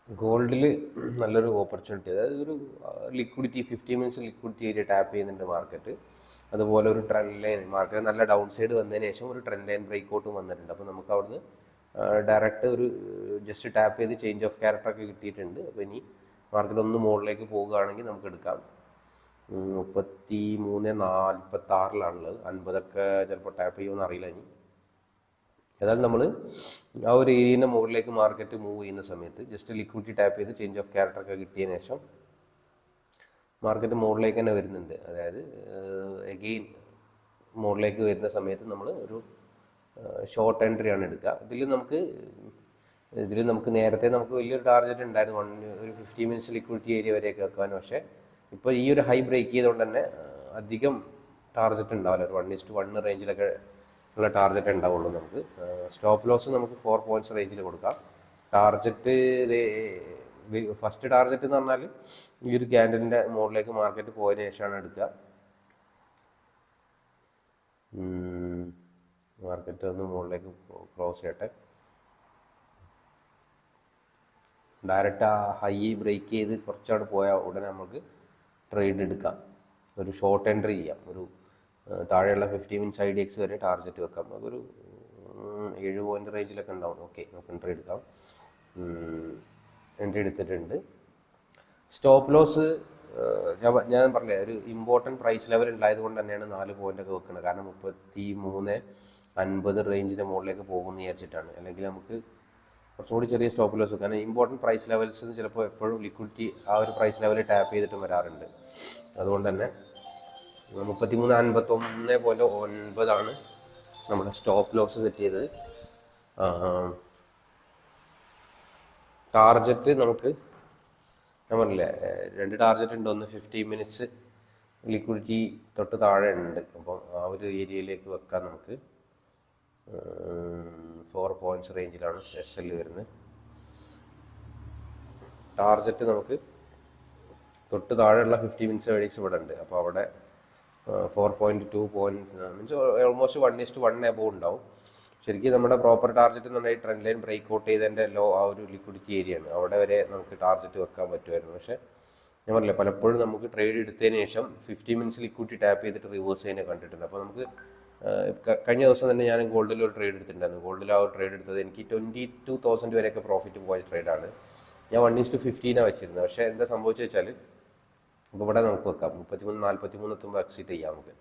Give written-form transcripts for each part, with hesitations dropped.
ഗോൾഡിൽ നല്ലൊരു ഓപ്പർച്യൂണിറ്റി, അതായത് ഒരു liquidity 50 minutes liquidity area tap ചെയ്യുന്നുണ്ട് മാർക്കറ്റ്. അതുപോലെ ഒരു ട്രെൻഡ് ലൈൻ മാർക്കറ്റ് നല്ല ഡൗൺ സൈഡ് വന്നതിന് ശേഷം ഒരു ട്രെൻഡ് ലൈൻ ബ്രേക്ക് ഔട്ടും വന്നിട്ടുണ്ട്. അപ്പോൾ നമുക്ക് അവിടുന്ന് ഡയറക്റ്റ് ഒരു ജസ്റ്റ് ടാപ്പ് ചെയ്ത് ചേഞ്ച് ഓഫ് ക്യാരക്ടറൊക്കെ കിട്ടിയിട്ടുണ്ട്. അപ്പോൾ ഇനി മാർക്കറ്റ് ഒന്ന് മുകളിലേക്ക് പോവുകയാണെങ്കിൽ നമുക്ക് എടുക്കാം. 33.46 50ഒക്കെ ചിലപ്പോൾ ടാപ്പ് ചെയ്യുമെന്ന് അറിയില്ല. ഇനി ഏതായാലും നമ്മൾ ആ ഒരു ഏരിയൻ്റെ മുകളിലേക്ക് മാർക്കറ്റ് മൂവ് ചെയ്യുന്ന സമയത്ത് ജസ്റ്റ് ലിക്വിഡിറ്റി ടാപ്പ് ചെയ്ത് ചേഞ്ച് ഓഫ് ക്യാരക്ടറൊക്കെ കിട്ടിയതിന് ശേഷം മാർക്കറ്റ് മുകളിലേക്ക് തന്നെ വരുന്നുണ്ട്. അതായത് എഗെയിൻ മുകളിലേക്ക് വരുന്ന സമയത്ത് നമ്മൾ ഒരു ഷോർട്ട് എൻട്രിയാണ് എടുക്കുക. ഇതിൽ നമുക്ക് നേരത്തെ നമുക്ക് വലിയൊരു ടാർഗറ്റ് ഉണ്ടായിരുന്നു, ഒരു 50 മിനിറ്റ്സ് ലിക്വിഡിറ്റി ഏരിയ വരെയൊക്കെ വെക്കാൻ. പക്ഷേ ഇപ്പോൾ ഈ ഒരു ഹൈ ബ്രേക്ക് ചെയ്തുകൊണ്ട് തന്നെ അധികം ടാർഗറ്റ് ഉണ്ടാവില്ല. ഒരു 1:1 റേഞ്ചിലൊക്കെ ഉള്ള ടാർഗറ്റ് ഉണ്ടാവുള്ളൂ. നമുക്ക് സ്റ്റോപ്പ് ലോസ് നമുക്ക് 4 പോയിന്റ്സ് റേഞ്ചിൽ കൊടുക്കാം. ടാർഗറ്റ് ഫസ്റ്റ് ടാർഗറ്റ് എന്ന് പറഞ്ഞാൽ ഈ ഒരു ക്യാൻഡലിൻ്റെ മുകളിലേക്ക് മാർക്കറ്റ് പോയതിനു ശേഷമാണ് എടുക്കുക. മാർക്കറ്റ് ഒന്ന് മുകളിലേക്ക് ക്ലോസ് ചെയ്യട്ടെ. ഡയറക്റ്റ് ആ ഹൈ ബ്രേക്ക് ചെയ്ത് കുറച്ചാണ് പോയാൽ ഉടനെ നമുക്ക് ട്രേഡ് എടുക്കാം. ഒരു ഷോർട്ട് എൻട്രി ചെയ്യാം. ഒരു താഴെയുള്ള 50 മിനിറ്റ്സ് IDX വരെ ടാർഗറ്റ് വെക്കാം. നമുക്കൊരു 7 പോയിന്റ് റേഞ്ചിലൊക്കെ ഉണ്ടാവും. ഓക്കെ, നമുക്ക് എൻട്രി എടുക്കാം. എൻട്രി എടുത്തിട്ടുണ്ട്. സ്റ്റോപ്പ് ലോസ് ഞാൻ പറഞ്ഞില്ലേ, ഒരു ഇമ്പോർട്ടൻറ്റ് പ്രൈസ് ലെവൽ ഉണ്ടായത് കൊണ്ട് തന്നെയാണ് 4 പോയിൻ്റൊക്കെ വെക്കുന്നത്. കാരണം 33.50 റേഞ്ചിൻ്റെ മുകളിലേക്ക് പോകുമെന്ന് വിചാരിച്ചിട്ടാണ്. അല്ലെങ്കിൽ നമുക്ക് കുറച്ചുകൂടി ചെറിയ സ്റ്റോപ്പ് ലോസ് വെക്കാം. കാരണം ഇമ്പോർട്ടൻറ്റ് പ്രൈസ് ലെവൽസ് ചിലപ്പോൾ എപ്പോഴും ലിക്വിഡിറ്റി ആ ഒരു പ്രൈസ് ലെവൽ ടാപ്പ് ചെയ്തിട്ടും വരാറുണ്ട്. അതുകൊണ്ട് തന്നെ 33.51.9 നമ്മുടെ സ്റ്റോപ്പ് ലോസ് സെറ്റ് ചെയ്തത്. ടാർജറ്റ് നമുക്ക് ഞാൻ പറഞ്ഞില്ലേ, 2 ടാർജറ്റ് ഉണ്ട്. ഒന്ന് 50 മിനിറ്റ്സ് ലിക്വിഡിറ്റി തൊട്ട് താഴെ ഉണ്ട്. അപ്പം ആ ഒരു ഏരിയയിലേക്ക് വെക്കാൻ നമുക്ക് 4 പോയിന്റ്സ് റേഞ്ചിലാണ് SL വരുന്നത്. ടാർജറ്റ് നമുക്ക് തൊട്ട് താഴെയുള്ള 50 മിനിറ്റ്സ് IDX ഇവിടെ ഉണ്ട്. അപ്പോൾ അവിടെ 4.2 മീൻസ് ഓൾമോസ്റ്റ് 1:1 എബോവ് ഉണ്ടാവും. ശരിക്കും നമ്മുടെ പ്രോപ്പർ ടാർജറ്റ് എന്ന് പറഞ്ഞാൽ ട്രെൻഡ് ലൈൻ ബ്രേക്ക് ഔട്ട് ചെയ്തതിൻ്റെ ആ ഒരു ലിക്വിഡിറ്റി ഏരിയയാണ്. അവിടെ വരെ നമുക്ക് ടാർജറ്റ് വെക്കാൻ പറ്റുമായിരുന്നു. പക്ഷേ ഞാൻ പറഞ്ഞില്ല, പലപ്പോഴും നമുക്ക് ട്രേഡ് എടുത്തതിന് ശേഷം 50 മിനിറ്റ്സ് ലിക്വിഡിറ്റി ടാപ്പ് ചെയ്തിട്ട് റിവേഴ്സ് ചെയ്യുന്നത് കണ്ടിട്ടുണ്ട്. അപ്പോൾ നമുക്ക് കഴിഞ്ഞ ദിവസം തന്നെ ഞാൻ ഗോൾഡിൽ ഒരു ട്രേഡ് എടുത്തിട്ടുണ്ടായിരുന്നു. ഗോൾഡിൽ ആ ഒരു ട്രേഡ് എടുത്തത് എനിക്ക് 22,000 വരെയൊക്കെ പ്രോഫിറ്റ് പോയ ട്രേഡാണ്. ഞാൻ 1:15 വെച്ചിരുന്നത്. പക്ഷേ എന്താ സംഭവിച്ചു വെച്ചാൽ, അപ്പോൾ ഇവിടെ നമുക്ക് വെക്കാം 33-43 എത്തുമ്പോൾ എക്സിറ്റ് ചെയ്യാം. നമുക്ക്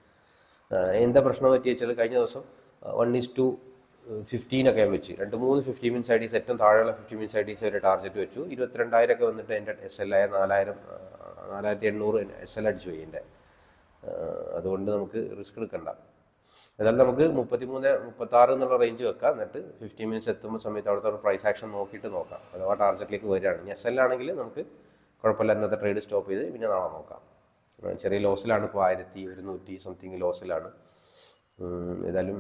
എന്താ പ്രശ്നം പറ്റി വെച്ചാൽ, കഴിഞ്ഞ ദിവസം 1:15 ഒക്കെ വെച്ച് 2-3 50 മിനിറ്റ്സ് IDX ഏറ്റവും താഴെയുള്ള 50 മിനിറ്റ്സ് IDX വരെ ടാർജറ്റ് വെച്ചു. 22,000 ഒക്കെ വന്നിട്ട് എൻ്റെ SL ആയ 4,800 SL അടിച്ചു പോയി എൻ്റെ. അതുകൊണ്ട് നമുക്ക് റിസ്ക് എടുക്കണ്ട. എന്നാലും നമുക്ക് 33-36 എന്നുള്ള റേഞ്ച് വെക്കാം. എന്നിട്ട് 50 മിനിറ്റ്സ് എത്തുമ്പോൾ സമയത്ത് അവിടുത്തെ ഒരു പ്രൈസ് ആക്ഷൻ നോക്കിയിട്ട് നോക്കാം. അഥവാ ടാർജറ്റിലേക്ക് വരികയാണ്. ഇനി SL ആണെങ്കിൽ നമുക്ക് കുഴപ്പമില്ല, ഇന്നത്തെ ട്രേഡ് സ്റ്റോപ്പ് ചെയ്ത് പിന്നെ നാളെ നോക്കാം. ചെറിയ ലോസിലാണ്, ഇപ്പോൾ 1,100 സംതിങ് ലോസിലാണ്. ഏതായാലും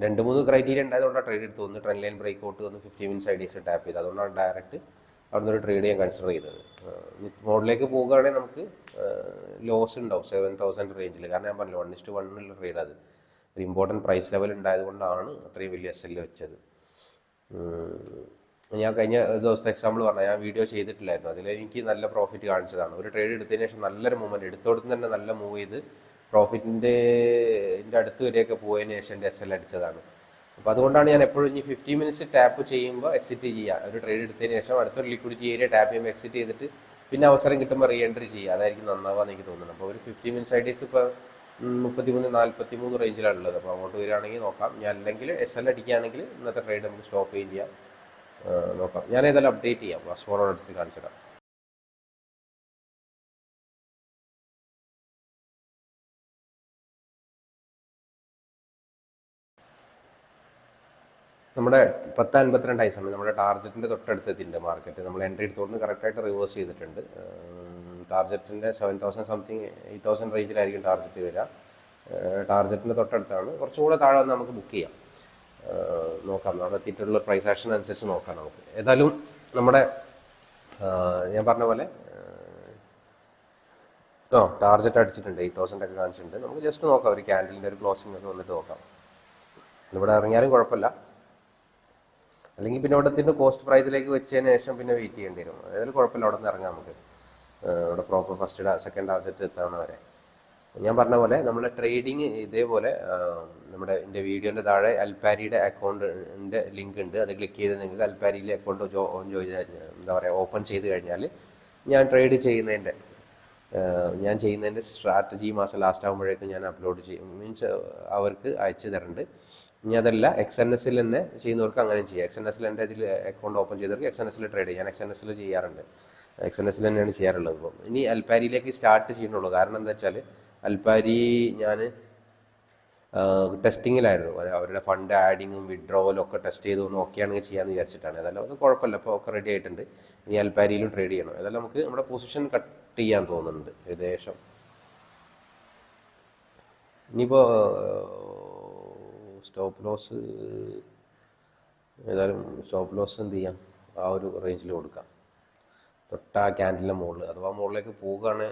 2-3 ക്രൈറ്റീരിയ ഉണ്ടായതുകൊണ്ടാണ് ട്രേഡ് എടുത്ത്. ഒന്ന് ട്രെൻഡ് ലൈൻ ബ്രേക്ക് ഔട്ട്, ഒന്ന് 50 മിനിറ്റ്സ് IDX ടാപ്പ് ചെയ്ത്. അതുകൊണ്ടാണ് ഡയറക്റ്റ് അവിടുന്ന് ഒരു ട്രേഡ് ചെയ്യാൻ കൺസിഡർ ചെയ്തത്. മോഡിലേക്ക് പോവുകയാണെങ്കിൽ നമുക്ക് ലോസ് ഉണ്ടാവും 7,000 റേഞ്ചിൽ. കാരണം ഞാൻ പറഞ്ഞില്ല, 1:1 ട്രേഡ്. അത് ഒരു ഇമ്പോർട്ടൻറ്റ് പ്രൈസ് ലെവൽ ഉണ്ടായതുകൊണ്ടാണ് അത്രയും വലിയ SL വെച്ചത്. ഞാൻ കഴിഞ്ഞ ദിവസത്തെ എക്സാമ്പിൾ പറഞ്ഞാൽ, ഞാൻ വീഡിയോ ചെയ്തിട്ടില്ലായിരുന്നു. അതിലെനിക്ക് നല്ല പ്രോഫിറ്റ് കാണിച്ചതാണ്. ഒരു ട്രേഡ് എടുത്തതിന് ശേഷം നല്ലൊരു മൂവ്മെൻറ്റ്, എടുത്തോടത്ത് തന്നെ നല്ല മൂവ് ചെയ്ത് പ്രോഫിറ്റിൻ്റെ അടുത്ത് വരെയൊക്കെ പോയതിന് ശേഷം എൻ്റെ SL അടിച്ചതാണ്. അപ്പോൾ അതുകൊണ്ടാണ് ഞാൻ എപ്പോഴും ഇനി 50 മിനിറ്റ്സ് ടാപ്പ് ചെയ്യുമ്പോൾ എക്സിറ്റ് ചെയ്യുക. ഒരു ട്രേഡ് എടുത്തതിന് ശേഷം അടുത്തൊരു ലിക്വിഡിറ്റി ഏരിയ ടാപ്പ് ചെയ്യുമ്പോൾ എക്സിറ്റ് ചെയ്തിട്ട് പിന്നെ അവസരം കിട്ടുമ്പോൾ റീ എൻട്രി ചെയ്യുക. അതായിരിക്കും നന്നാവാന്ന് എനിക്ക് തോന്നുന്നത്. അപ്പോൾ ഒരു 50 മിനിറ്റ്സ് IDX ഇപ്പോൾ 33-43 റേഞ്ചിലാണുള്ളത്. അപ്പോൾ അങ്ങോട്ട് വരികയാണെങ്കിൽ നോക്കാം. ഞാൻ അല്ലെങ്കിൽ SL അടിക്കുകയാണെങ്കിൽ ഇന്നത്തെ ട്രേഡ് നമുക്ക് സ്റ്റോപ്പ് ചെയ്യാം. നോക്കാം. ഞാൻ ഏതായാലും അപ്ഡേറ്റ് ചെയ്യാം. ഫസ്റ്റ് ഫോർവേഡ് എടുത്ത് കാണിച്ചിടാം. നമ്മുടെ 10:52 സമയം നമ്മുടെ ടാർജറ്റിൻ്റെ തൊട്ടടുത്തെത്തിയിട്ടുണ്ട് മാർക്കറ്റ്. നമ്മൾ എൻട്രി എടുത്തുകൊണ്ട് കറക്റ്റായിട്ട് റിവേഴ്സ് ചെയ്തിട്ടുണ്ട്. ടാർജറ്റിൻ്റെ 7,000 സംതിങ് 8,000 റേഞ്ചിലായിരിക്കും ടാർജറ്റ് വരിക. ടാർജറ്റിൻ്റെ തൊട്ടടുത്താണ്. കുറച്ചും കൂടെ താഴെ വന്ന് നമുക്ക് ബുക്ക് ചെയ്യാം. നോക്കാം, അവിടെ എത്തിയിട്ടുള്ള പ്രൈസ് ആക്ഷൻ അനുസരിച്ച് നോക്കാം നമുക്ക്. ഏതായാലും നമ്മുടെ ഞാൻ പറഞ്ഞ പോലെ ടാർജറ്റ് അടിച്ചിട്ടുണ്ട്. 8,000 ഒക്കെ കാണിച്ചിട്ടുണ്ട്. നമുക്ക് ജസ്റ്റ് നോക്കാം, ഒരു ക്യാൻഡലിൻ്റെ ഒരു ക്ലോസിംഗ് ഒക്കെ വന്നിട്ട് നോക്കാം. ഇവിടെ ഇറങ്ങിയാലും കുഴപ്പമില്ല. അല്ലെങ്കിൽ പിന്നെ ഇവിടത്തിൻ്റെ കോസ്റ്റ് പ്രൈസിലേക്ക് വെച്ചതിന് ശേഷം പിന്നെ വെയിറ്റ് ചെയ്യേണ്ടി വരും. അതായത് കുഴപ്പമില്ല, അവിടെ നിന്ന് ഇറങ്ങാം നമുക്ക്. ഇവിടെ പ്രോപ്പർ ഫസ്റ്റ് സെക്കൻഡ് ടാർജറ്റ് എത്താവുന്ന വരെ. ഞാൻ പറഞ്ഞ പോലെ നമ്മുടെ ട്രേഡിങ് ഇതേപോലെ നമ്മുടെ എൻ്റെ വീഡിയോൻ്റെ താഴെ അൽപാരിയുടെ അക്കൗണ്ടിൻ്റെ ലിങ്ക് ഉണ്ട്. അത് ക്ലിക്ക് ചെയ്ത് നിങ്ങൾക്ക് അൽപാരിയിലെ അക്കൗണ്ട് എന്താ പറയുക ഓപ്പൺ ചെയ്ത് കഴിഞ്ഞാൽ ഞാൻ ചെയ്യുന്നതിൻ്റെ സ്ട്രാറ്റജി മാസം ലാസ്റ്റ് ആകുമ്പോഴേക്കും ഞാൻ അപ്ലോഡ് ചെയ്യും. മീൻസ് അവർക്ക് അയച്ചു തരുന്നുണ്ട്. ഇനി അതല്ല XNS തന്നെ ചെയ്യുന്നവർക്ക് അങ്ങനെ ചെയ്യാം. XNS എൻ്റെ ഇതിൽ അക്കൗണ്ട് ഓപ്പൺ ചെയ്തവർക്ക് XNS ട്രേഡ് ചെയ്യാം. ഞാൻ XNS ചെയ്യാറുണ്ട്. XNS തന്നെയാണ് ചെയ്യാറുള്ളത്. ഇപ്പം ഇനി അൽപാരിയിലേക്ക് സ്റ്റാർട്ട് ചെയ്യുന്നുള്ളൂ. കാരണം എന്താ വെച്ചാൽ അൽപാരി ഞാൻ ടെസ്റ്റിങ്ങിലായിരുന്നു. അവരുടെ ഫണ്ട് ആഡിങ്ങും വിഡ്രോവലും ഒക്കെ ടെസ്റ്റ് ചെയ്ത് നോക്കിയാണെങ്കിൽ ചെയ്യാമെന്ന് വിചാരിച്ചിട്ടാണ്. അതെല്ലാം അത് കുഴപ്പമില്ല, ഇപ്പോൾ ഒക്കെ റെഡി ആയിട്ടുണ്ട്. ഇനി അൽപാരിയിലും ട്രേഡ് ചെയ്യണം. അതെല്ലാം നമുക്ക് നമ്മുടെ പൊസിഷൻ കട്ട് ചെയ്യാൻ തോന്നുന്നുണ്ട് ഏകദേശം. ഇനിയിപ്പോൾ സ്റ്റോപ്പ് ലോസ് ഏതായാലും എന്ത് ചെയ്യാം, ആ ഒരു റേഞ്ചിൽ കൊടുക്കാം. തൊട്ടാ ക്യാൻഡിലിൻ്റെ മുകളിൽ അഥവാ മുകളിലേക്ക് പോവുകയാണ്,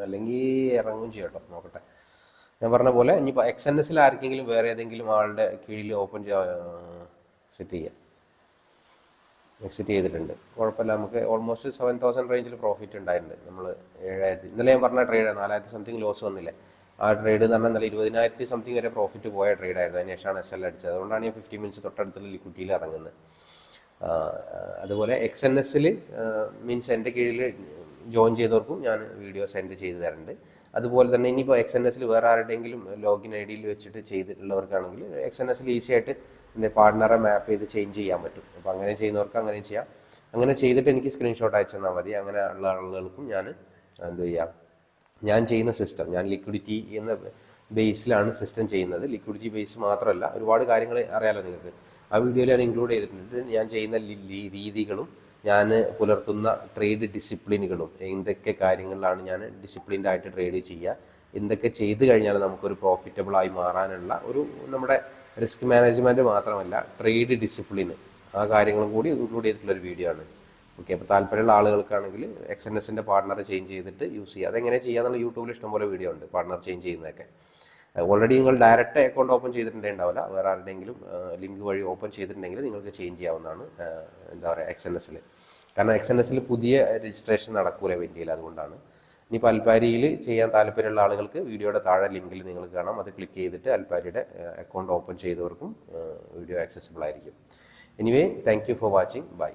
അല്ലെങ്കിൽ ഇറങ്ങും ചെയ്യട്ടോ, നോക്കട്ടെ. ഞാൻ പറഞ്ഞ പോലെ ഇനിയിപ്പോൾ XNS ആർക്കെങ്കിലും വേറെ ഏതെങ്കിലും ആളുടെ കീഴിൽ എക്സിറ്റ് ചെയ്തിട്ടുണ്ട്. കുഴപ്പമില്ല, നമുക്ക് ഓൾമോസ്റ്റ് 7,000 റേഞ്ചിൽ പ്രോഫിറ്റ് ഉണ്ടായിട്ടുണ്ട്. നമ്മൾ 7,000 ഇന്നലെ ഞാൻ പറഞ്ഞ ട്രേഡ് 4,000 സംതിങ് ലോസ് വന്നില്ലേ, ആ ട്രേഡ് എന്ന് പറഞ്ഞാൽ 20,000 സംതിങ് വരെ പ്രോഫിറ്റ് പോയ ട്രേഡായിരുന്നു. അതിന് ശേഷമാണ് SL അടിച്ചത്. അതുകൊണ്ടാണ് ഞാൻ 15 മിനിറ്റ്സ് തൊട്ടടുത്തുള്ള ലിക്വിഡിറ്റിയിൽ ഇറങ്ങുന്നത്. അതുപോലെ XNS മീൻസ് എൻ്റെ കീഴിൽ ജോയിൻ ചെയ്തവർക്കും ഞാൻ വീഡിയോ സെൻഡ് ചെയ്ത് തരുന്നുണ്ട്. അതുപോലെ തന്നെ ഇനിയിപ്പോൾ XNS വേറെ ആരുടെയെങ്കിലും ലോഗിൻ ID വെച്ചിട്ട് ചെയ്തിട്ടുള്ളവർക്കാണെങ്കിൽ XNS ഈസി ആയിട്ട് എൻ്റെ പാർട്ട്ണറെ മാപ്പ് ചെയ്ത് ചേഞ്ച് ചെയ്യാൻ പറ്റും. അപ്പോൾ അങ്ങനെ ചെയ്യുന്നവർക്ക് അങ്ങനെയും ചെയ്യാം. അങ്ങനെ ചെയ്തിട്ട് എനിക്ക് സ്ക്രീൻഷോട്ട് അയച്ചു തന്നാൽ മതി. അങ്ങനെ ഉള്ള ആളുകൾക്കും ഞാൻ എന്ത് ചെയ്യാം, ഞാൻ ചെയ്യുന്ന സിസ്റ്റം, ഞാൻ ലിക്വിഡിറ്റി എന്ന ബേസിലാണ് സിസ്റ്റം ചെയ്യുന്നത്. ലിക്വിഡിറ്റി ബേസ് മാത്രമല്ല, ഒരുപാട് കാര്യങ്ങൾ അറിയാമല്ലോ നിങ്ങൾക്ക്. ആ വീഡിയോയിൽ ഞാൻ ഇൻക്ലൂഡ് ചെയ്തിട്ടുണ്ട്. ഞാൻ ചെയ്യുന്ന രീതികളും ഞാൻ പുലർത്തുന്ന ട്രേഡ് ഡിസിപ്ലിനുകളും, എന്തൊക്കെ കാര്യങ്ങളിലാണ് ഞാൻ ഡിസിപ്ലിൻഡ് ആയിട്ട് ട്രേഡ് ചെയ്യുക, എന്തൊക്കെ ചെയ്ത് കഴിഞ്ഞാൽ നമുക്കൊരു പ്രോഫിറ്റബിളായി മാറാനുള്ള ഒരു നമ്മുടെ റിസ്ക് മാനേജ്മെൻറ്റ് മാത്രമല്ല ട്രേഡ് ഡിസിപ്ലിന്, ആ കാര്യങ്ങളും കൂടി ഇൻക്ലൂഡ് ചെയ്തിട്ടുള്ളൊരു വീഡിയോ ആണ്. ഓക്കെ, അപ്പോൾ താല്പര്യമുള്ള ആളുകൾക്കാണെങ്കിൽ XNS പാർട്ണർ ചേഞ്ച് ചെയ്തിട്ട് യൂസ് ചെയ്യുക. അതെങ്ങനെ ചെയ്യാന്നുള്ള യൂട്യൂബിൽ ഇഷ്ടംപോലെ വീഡിയോ ഉണ്ട്, പാർട്ണർ ചേഞ്ച് ചെയ്യുന്നതൊക്കെ. ഓൾറെഡി നിങ്ങൾ ഡയറക്റ്റ് അക്കൗണ്ട് ഓപ്പൺ ചെയ്തിട്ടുണ്ടാവില്ല, വേറെ ആരുടെയെങ്കിലും ലിങ്ക് വഴി ഓപ്പൺ ചെയ്തിട്ടുണ്ടെങ്കിൽ നിങ്ങൾക്ക് ചേഞ്ച് ചെയ്യാവുന്നതാണ്. എന്താ പറയുക, XNS. കാരണം XNS പുതിയ രജിസ്ട്രേഷൻ നടക്കൂല ഇന്ത്യയിൽ, അതുകൊണ്ടാണ്. ഇനിയിപ്പോൾ അൽപാരിയിൽ ചെയ്യാൻ താല്പര്യമുള്ള ആളുകൾക്ക് വീഡിയോയുടെ താഴെ ലിങ്കിൽ നിങ്ങൾക്ക് കാണാം. അത് ക്ലിക്ക് ചെയ്തിട്ട് അൽപാരിയുടെ അക്കൗണ്ട് ഓപ്പൺ ചെയ്തവർക്കും വീഡിയോ ആക്സസിബിൾ ആയിരിക്കും. Anyway, thank you for watching. By.